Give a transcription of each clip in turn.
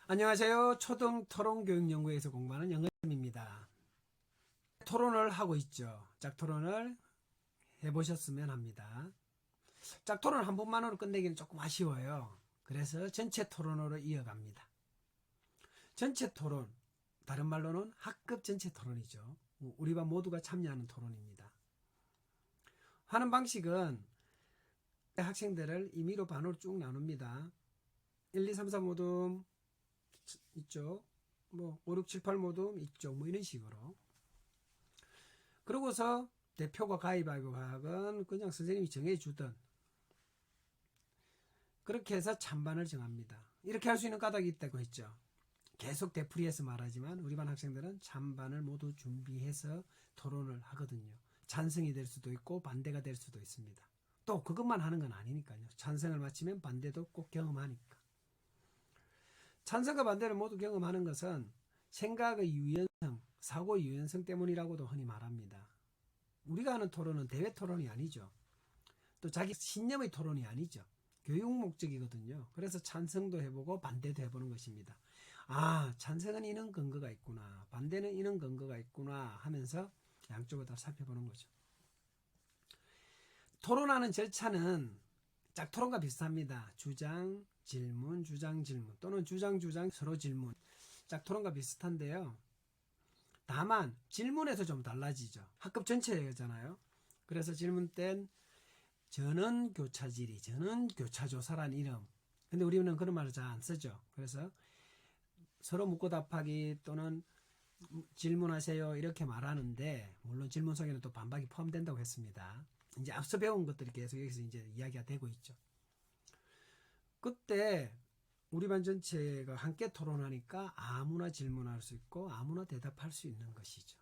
안녕하세요. 초등토론교육연구회에서 공부하는 영은입니다. 토론을 하고 있죠. 짝토론을 해보셨으면 합니다. 짝토론 한 번만으로 끝내기는 조금 아쉬워요. 그래서 전체 토론으로 이어갑니다. 전체 토론, 다른 말로는 학급 전체 토론이죠. 우리 반 모두가 참여하는 토론입니다. 하는 방식은 학생들을 임의로 반으로 쭉 나눕니다. 1, 2, 3, 4 모둠 이쪽, 5, 6, 7, 8 모둠 이쪽, 이런 식으로. 그러고서 대표가 가위바위보 하건 그냥 선생님이 정해주든 그렇게 해서 찬반을 정합니다. 이렇게 할 수 있는 까닭이 있다고 했죠. 계속 되풀이해서 말하지만 우리 반 학생들은 찬반을 모두 준비해서 토론을 하거든요. 찬성이 될 수도 있고 반대가 될 수도 있습니다. 또 그것만 하는 건 아니니까요. 찬성을 마치면 반대도 꼭 경험하니까. 찬성과 반대를 모두 경험하는 것은 생각의 유연성, 사고의 유연성 때문이라고도 흔히 말합니다. 우리가 하는 토론은 대회 토론이 아니죠. 또 자기 신념의 토론이 아니죠. 교육 목적이거든요. 그래서 찬성도 해보고 반대도 해보는 것입니다. 아, 찬성은 이런 근거가 있구나. 반대는 이런 근거가 있구나 하면서 양쪽을 다 살펴보는 거죠. 토론하는 절차는 짝토론과 비슷합니다. 주장, 질문, 주장, 질문 또는 주장, 서로 질문. 짝토론과 비슷한데요. 다만 질문에서 좀 달라지죠. 학급 전체잖아요. 그래서 질문 땐 저는 교차지리, 저는 교차조사란 이름. 근데 우리는 그런 말을 잘 안 쓰죠. 그래서 서로 묻고 답하기 또는 질문하세요 이렇게 말하는데, 물론 질문 속에는 또 반박이 포함된다고 했습니다. 이제 앞서 배운 것들이 계속 여기서 이제 이야기가 되고 있죠. 그때 우리 반 전체가 함께 토론하니까 아무나 질문할 수 있고 아무나 대답할 수 있는 것이죠.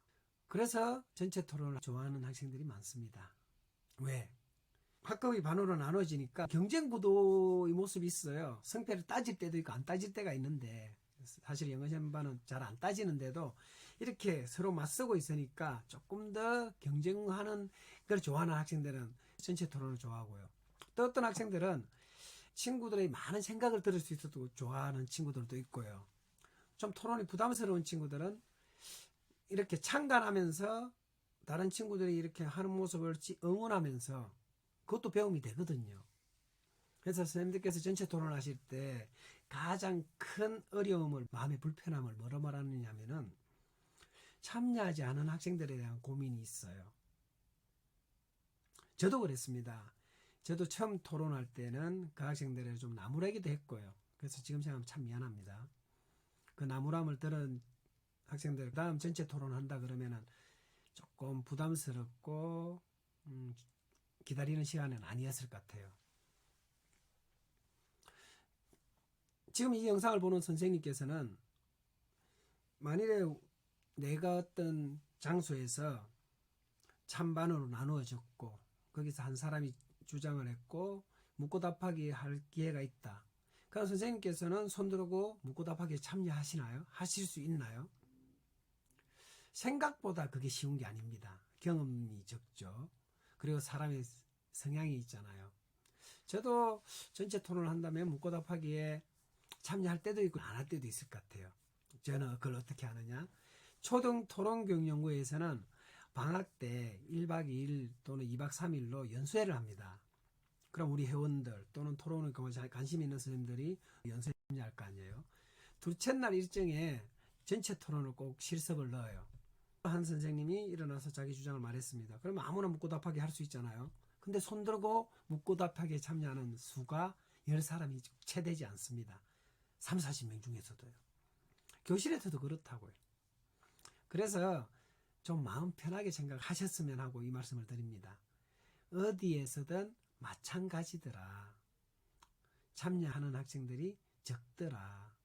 그래서 전체 토론을 좋아하는 학생들이 많습니다. 왜? 학급이 반으로 나눠지니까 경쟁 구도의 모습이 있어요. 성패를 따질 때도 있고 안 따질 때가 있는데, 사실 영어 반은 잘 안 따지는데도 이렇게 서로 맞서고 있으니까 조금 더 경쟁하는 걸 좋아하는 학생들은 전체 토론을 좋아하고요. 또 어떤 학생들은 친구들의 많은 생각을 들을 수 있어도 좋아하는 친구들도 있고요. 좀 토론이 부담스러운 친구들은 이렇게 참관하면서 다른 친구들이 이렇게 하는 모습을 응원하면서 그것도 배움이 되거든요. 그래서 선생님들께서 전체 토론을 하실 때 가장 큰 어려움을, 마음의 불편함을 뭐로 말하느냐면은 참여하지 않은 학생들에 대한 고민이 있어요. 저도 그랬습니다. 저도 처음 토론할 때는 그 학생들을 좀 나무라기도 했고요. 그래서 지금 생각하면 참 미안합니다. 그 나무람을 들은 학생들 다음 전체 토론한다 그러면은 조금 부담스럽고 기다리는 시간은 아니었을 것 같아요. 지금 이 영상을 보는 선생님께서는 만일에 내가 어떤 장소에서 찬반으로 나누어졌고 거기서 한 사람이 주장을 했고 묻고 답하기 할 기회가 있다. 그럼 선생님께서는 손 들고 묻고 답하기에 참여하시나요? 하실 수 있나요? 생각보다 그게 쉬운 게 아닙니다. 경험이 적죠. 그리고 사람의 성향이 있잖아요. 저도 전체 토론을 한다면 묻고 답하기에 참여할 때도 있고 안 할 때도 있을 것 같아요. 저는 그걸 어떻게 하느냐? 초등 토론교육연구회에서는 방학 때 1박 2일 또는 2박 3일로 연수회를 합니다. 그럼 우리 회원들 또는 토론을 관심 있는 선생님들이 연수회에 참여할 거 아니에요. 둘째 날 일정에 전체 토론을 꼭 실습을 넣어요. 한 선생님이 일어나서 자기 주장을 말했습니다. 그러면 아무나 묻고 답하게 할 수 있잖아요. 근데 손 들고 묻고 답하기에 참여하는 수가 10사람이 채 되지 않습니다. 3, 40명 중에서도요. 교실에서도 그렇다고요. 그래서 좀 마음 편하게 생각하셨으면 하고 이 말씀을 드립니다. 어디에서든 마찬가지더라. 참여하는 학생들이 적더라.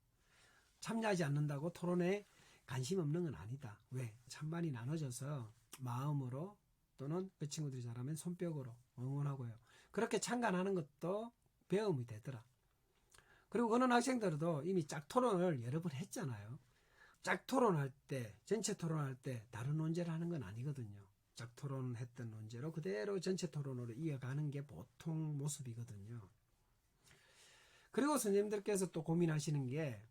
참여하지 않는다고 토론에 관심 없는 건 아니다. 왜? 찬반이 나눠져서 마음으로 또는 그 친구들이 잘하면 손뼉으로 응원하고요. 그렇게 참관하는 것도 배움이 되더라. 그리고 어느 학생들도 이미 짝토론을 여러 번 했잖아요. 짝토론할 때, 전체 토론할 때 다른 논제를 하는 건 아니거든요. 짝토론했던 논제로 그대로 전체 토론으로 이어가는 게 보통 모습이거든요. 그리고 선생님들께서 또 고민하시는 게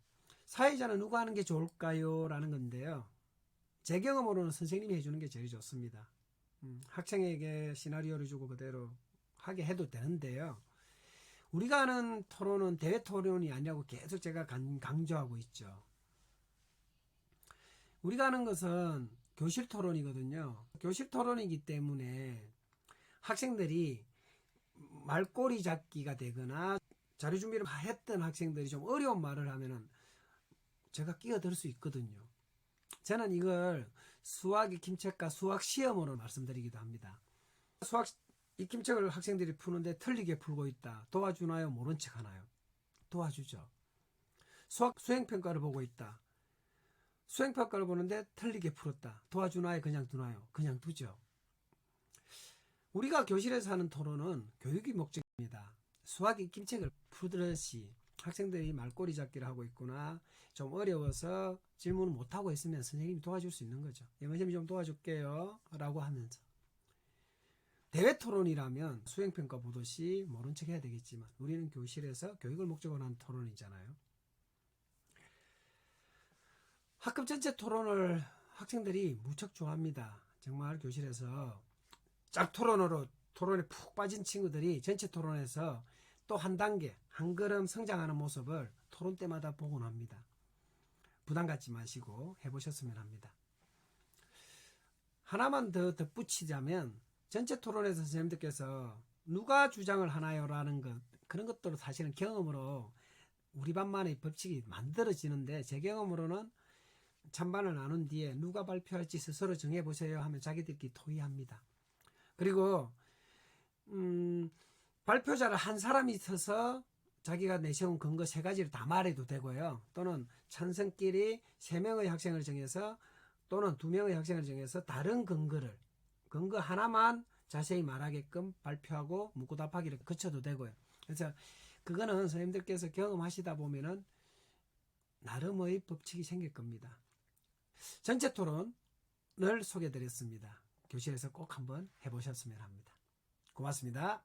사회자는 누가 하는 게 좋을까요? 라는 건데요. 제 경험으로는 선생님이 해주는 게 제일 좋습니다. 학생에게 시나리오를 주고 그대로 하게 해도 되는데요. 우리가 하는 토론은 대회 토론이 아니라고 계속 제가 강조하고 있죠. 우리가 하는 것은 교실 토론이거든요. 교실 토론이기 때문에 학생들이 말꼬리 잡기가 되거나 자료 준비를 했던 학생들이 좀 어려운 말을 하면은 제가 끼어들 수 있거든요. 저는 이걸 수학 익힘책과 수학 시험으로 말씀드리기도 합니다. 수학 익힘책을 학생들이 푸는데 틀리게 풀고 있다. 도와주나요? 모른 척 하나요? 도와주죠. 수학 수행평가를 보고 있다. 수행평가를 보는데 틀리게 풀었다. 도와주나요? 그냥 두나요? 그냥 두죠. 우리가 교실에서 하는 토론은 교육이 목적입니다. 수학 익힘책을 푸듯이 학생들이 말꼬리 잡기를 하고 있구나, 좀 어려워서 질문을 못하고 있으면 선생님이 도와줄 수 있는 거죠. 선생님이 좀 도와줄게요 라고 하면서. 대회 토론이라면 수행평가 보듯이 모른 척 해야 되겠지만 우리는 교실에서 교육을 목적으로 한 토론이잖아요. 학급 전체 토론을 학생들이 무척 좋아합니다. 정말 교실에서 짝토론으로 토론에 푹 빠진 친구들이 전체 토론에서 또 한 단계, 한 걸음 성장하는 모습을 토론 때마다 보곤 합니다. 부담 갖지 마시고 해보셨으면 합니다. 하나만 더 덧붙이자면 전체 토론에서 선생님들께서 누가 주장을 하나요? 라는 것, 그런 것들도 사실은 경험으로 우리 반만의 법칙이 만들어지는데, 제 경험으로는 찬반을 나눈 뒤에 누가 발표할지 스스로 정해보세요 하면 자기들끼리 토의합니다. 그리고 발표자를 한 사람이 있어서 자기가 내세운 근거 3가지를 다 말해도 되고요. 또는 찬성끼리 3명의 학생을 정해서 또는 2명의 학생을 정해서 다른 근거 하나만 자세히 말하게끔 발표하고 묻고 답하기를 거쳐도 되고요. 그래서 그거는 선생님들께서 경험하시다 보면은 나름의 법칙이 생길 겁니다. 전체 토론을 소개해 드렸습니다. 교실에서 꼭 한번 해보셨으면 합니다. 고맙습니다.